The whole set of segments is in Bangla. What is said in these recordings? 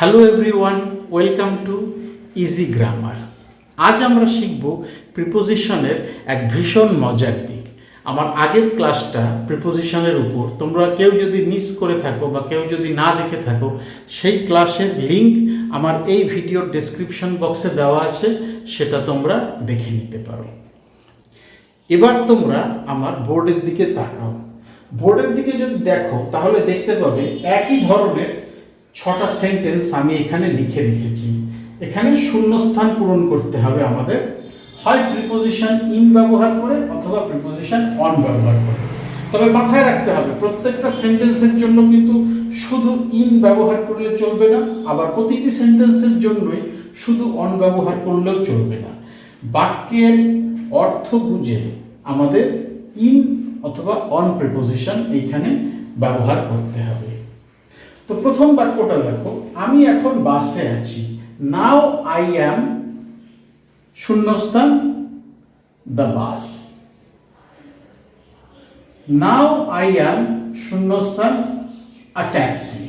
Hello everyone, welcome to easy grammar. আজ আমরা শিখব প্রিপোজিশনের এক ভীষণ মজার দিক। আমার আগের ক্লাসটা প্রিপোজিশনের উপর, তোমরা কেউ যদি মিস করে থাকো বা কেউ যদি না দেখে থাকো, সেই ক্লাসের লিঙ্ক আমার এই ভিডিওর ডেসক্রিপশন বক্সে দেওয়া আছে, সেটা তোমরা দেখে নিতে পারো। এবার তোমরা আমার বোর্ডের দিকে তাকাও। বোর্ডের দিকে যদি দেখো তাহলে দেখতে পাবে একই ধরনের 6টা সেন্টেন্স আমি এখানে লিখে রেখেছি। এখানে শূন্যস্থান পূরণ করতে হবে আমাদের, হয় প্রিপোজিশন ইন ব্যবহার করে অথবা প্রিপোজিশন অন ব্যবহার করে। তবে মাথায় রাখতে হবে প্রত্যেকটা সেন্টেন্সের জন্য কিন্তু শুধু ইন ব্যবহার করলে চলবে না, আবার প্রতিটি সেন্টেন্সের জন্যই শুধু অন ব্যবহার করলেও চলবে না। বাক্যের অর্থ বুঝে আমাদের ইন অথবা অন প্রিপোজিশন এইখানে ব্যবহার করতে হবে। তো প্রথম বাক্যটা দেখো, আমি এখন বাসে আছি। নাও আই অ্যাম শূন্যস্থান the bus. Now I am শূন্যস্থান আ ট্যাক্সি।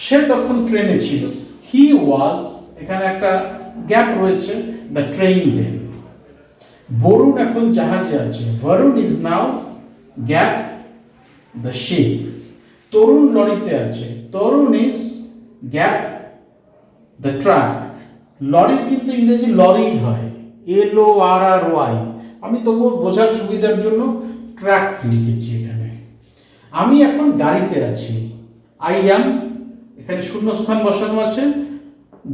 সে তখন ট্রেনে ছিল। হি ওয়াজ, এখানে একটা গ্যাপ রয়েছে, দ্য ট্রেন দেন। বরুণ এখন জাহাজে আছে। Barun is now gap the ship. Tarun লরিতে আছে। Tarun is gap the truck. লরির কিন্তু ইংরেজি লরি হয়, LORRY। আমি তবুও বোঝার সুবিধার জন্য ট্রাক লিখেছি এখানে। আমি এখন গাড়িতে আছি। আই অ্যাম, এখানে শূন্যস্থান বসানো আছে,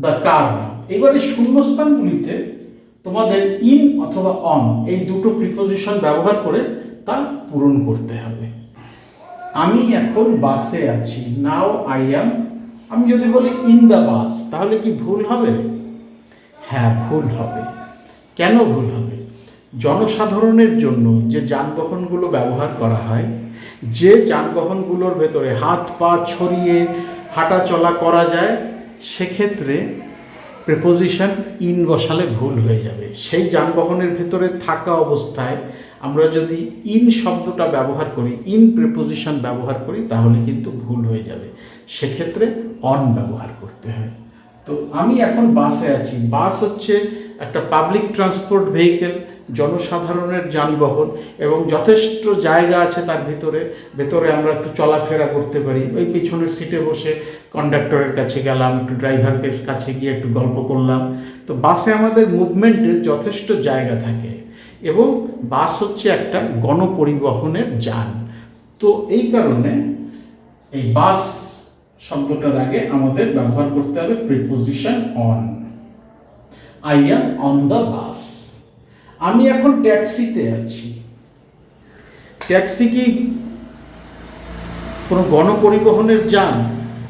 দ্য কার। এবারে শূন্যস্থানগুলিতে তোমাদের ইন অথবা অন এই দুটো প্রিপোজিশন ব্যবহার করে তা পূরণ করতে হবে। আমি এখন বাসে আছি। Now I am. আমি যদি বলি ইন দ্য বাস, তাহলে কি ভুল হবে? হ্যাঁ, ভুল হবে। কেন ভুল হবে? জনসাধারণের জন্য যে যানবাহনগুলো ব্যবহার করা হয়, যে যানবাহনগুলোর ভেতরে হাত পা ছড়িয়ে হাঁটা চলা করা যায়, সেক্ষেত্রে প্রিপোজিশন ইন বসালে ভুল হয়ে যাবে। সেই যানবাহনের ভেতরে থাকা অবস্থায় আমরা যদি ইন শব্দটা ব্যবহার করি, ইন প্রিপোজিশন ব্যবহার করি, তাহলে কিন্তু ভুল হয়ে যাবে। সেক্ষেত্রে অন ব্যবহার করতে হয়। তো আমি এখন বাসে আছি। বাস হচ্ছে একটা পাবলিক ট্রান্সপোর্ট ভেহিকেল, জনসাধারণের যানবাহন, এবং যথেষ্ট জায়গা আছে তার ভেতরে আমরা একটু চলাফেরা করতে পারি। ওই পিছনের সিটে বসে কন্ডাক্টরের কাছে গেলাম, একটু ড্রাইভারের কাছে গিয়ে একটু গল্প করলাম। তো বাসে আমাদের মুভমেন্টের যথেষ্ট জায়গা থাকে, এবং বাস হচ্ছে একটা গণপরিবহনের যান। তো এই কারণে এই বাস শব্দটার আগে আমাদের ব্যবহার করতে হবে preposition on. I am on the bus. আমি এখন ট্যাক্সিতে আছি। ট্যাক্সি কি কোনো গণপরিবহনের যান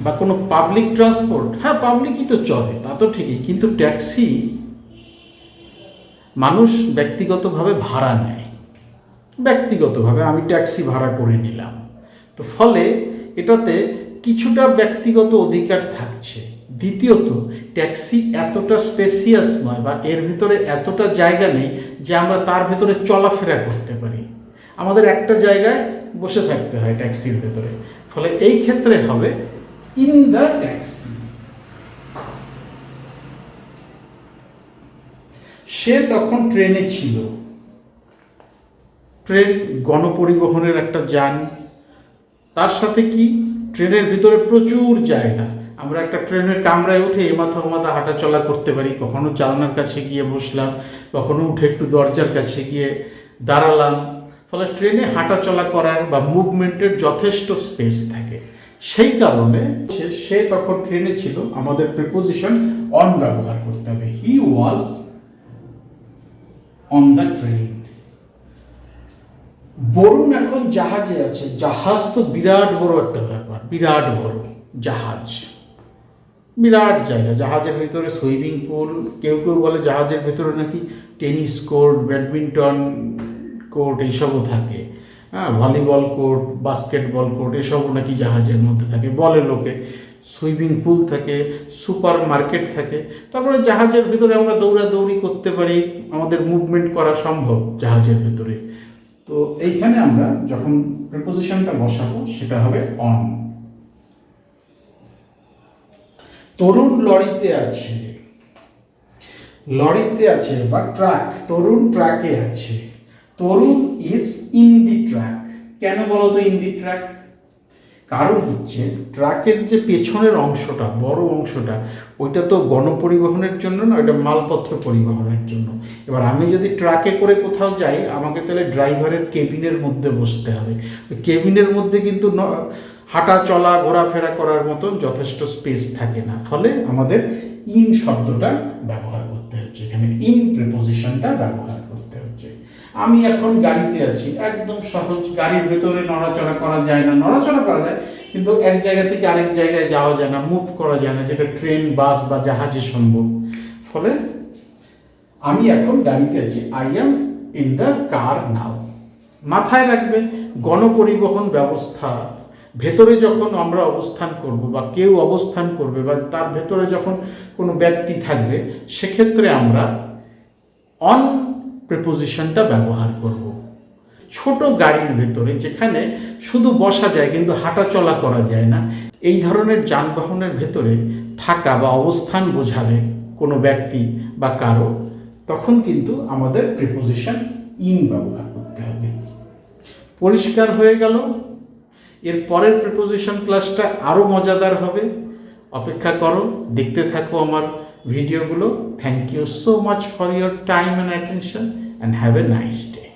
বা কোনো পাবলিক ট্রান্সপোর্ট? হ্যাঁ, পাবলিকই তো চলে, তা তো ঠিকই, কিন্তু ট্যাক্সি মানুষ ব্যক্তিগতভাবে ভাড়া নেয়। ব্যক্তিগতভাবে আমি ট্যাক্সি ভাড়া করে নিলাম, তো ফলে এটাতে কিছুটা ব্যক্তিগত অধিকার থাকছে। দ্বিতীয়ত, ট্যাক্সি এতটা স্পেসিয়াস নয় বা এর ভিতরে এতটা জায়গা নেই যে আমরা তার ভেতরে চলাফেরা করতে পারি। আমাদের একটা জায়গায় বসে থাকতে হয় ট্যাক্সির ভেতরে। ফলে এই ক্ষেত্রে হবে ইন দ্য ট্যাক্সি। সে তখন ট্রেনে ছিল। ট্রেন গণপরিবহনের একটা যান, তার সাথে কি ট্রেনের ভিতরে প্রচুর জায়গা। আমরা একটা ট্রেনের কামরায় উঠে এমাথা ওমাথা হাঁটা চলা করতে পারি। কখনো জানলার কাছে গিয়ে বসলাম, কখনো উঠে একটু দরজার কাছে গিয়ে দাঁড়ালাম। ফলে ট্রেনে হাঁটা চলা করার বা মুভমেন্টের যথেষ্ট স্পেস থাকে। সেই কারণে সে তখন ট্রেনে ছিল, আমাদের প্রিপোজিশন অন ব্যবহার করতে হবে। He was on the train. Barun এখন জাহাজে আছে। জাহাজ তো বিরাট বড় একটা ব্যাপার, বিরাট বড় জাহাজ, বিরাট জায়গা। জাহাজের ভিতরে সুইমিং পুল, কেউ কেউ বলে জাহাজের ভিতরে নাকি টেনিস কোর্ট, ব্যাডমিন্টন কোর্ট এইসবও থাকে। হ্যাঁ, ভলিবল কোর্ট, বাস্কেটবল কোর্ট এসবও নাকি জাহাজের মধ্যে থাকে বলে লোকে। সুইমিং পুল থাকে, সুপার মার্কেট থাকে। তারপরে জাহাজের ভিতরে আমরা দৌড়াদৌড়ি করতে পারি, আমাদের মুভমেন্ট করা সম্ভব জাহাজের ভিতরে। তো এইখানে আমরা যখন প্রিপোজিশনটা বসাবো সেটা হবে অন। তরুণ লরিতে আছে, লরিতে আছে বা ট্রাক, তরুণ ট্রাকে আছে। Tarun is in the truck. কেন বলো তো ইন দি ট্রাক? কারণ হচ্ছে ট্রাকের যে পেছনের অংশটা, বড় অংশটা, ওইটা তো গণপরিবহনের জন্য না, ওইটা মালপত্র পরিবহনের জন্য। এবার আমি যদি ট্রাকে করে কোথাও যাই, আমাকে তাহলে ড্রাইভারের কেবিনের মধ্যে বসতে হবে। ওই কেবিনের মধ্যে কিন্তু হাঁটা চলা ঘোরাফেরা করার মতন যথেষ্ট স্পেস থাকে না, ফলে আমাদের ইন শব্দটা ব্যবহার করতে হচ্ছে, এখানে ইন প্রিপোজিশনটা ব্যবহার করতে হচ্ছে। আমি এখন গাড়িতে আছি, একদম সহজ, গাড়ির ভেতরে নড়াচড়া করা যায় না, নড়াচড়া করা যায় কিন্তু এক জায়গা থেকে আরেক জায়গায় যাওয়া যায় না, মুভ করা যায় না, যেটা ট্রেন, বাস বা জাহাজে সম্ভব। ফলে আমি এখন গাড়িতে আছি, I am in the car now. মাথায় রাখবে, গণপরিবহন ব্যবস্থা ভেতরে যখন আমরা অবস্থান করব বা কেউ অবস্থান করবে বা তার ভেতরে যখন কোনো ব্যক্তি থাকবে, সেক্ষেত্রে আমরা অন প্রিপোজিশনটা ব্যবহার করব। ছোট গাড়ির ভেতরে, যেখানে শুধু বসা যায় কিন্তু হাঁটা চলা করা যায় না, এই ধরনের যানবাহনের ভেতরে থাকা বা অবস্থান বোঝাবে কোনো ব্যক্তি বা কারো, তখন কিন্তু আমাদের প্রিপোজিশন ইন ব্যবহার করতে হবে। পরিষ্কার হয়ে গেল? এর পরের প্রিপোজিশন ক্লাসটা আরও মজাদার হবে, অপেক্ষা করো, দেখতে থাকো আমার ভিডিওগুলো। Thank you so much for your time and attention, and have a nice day.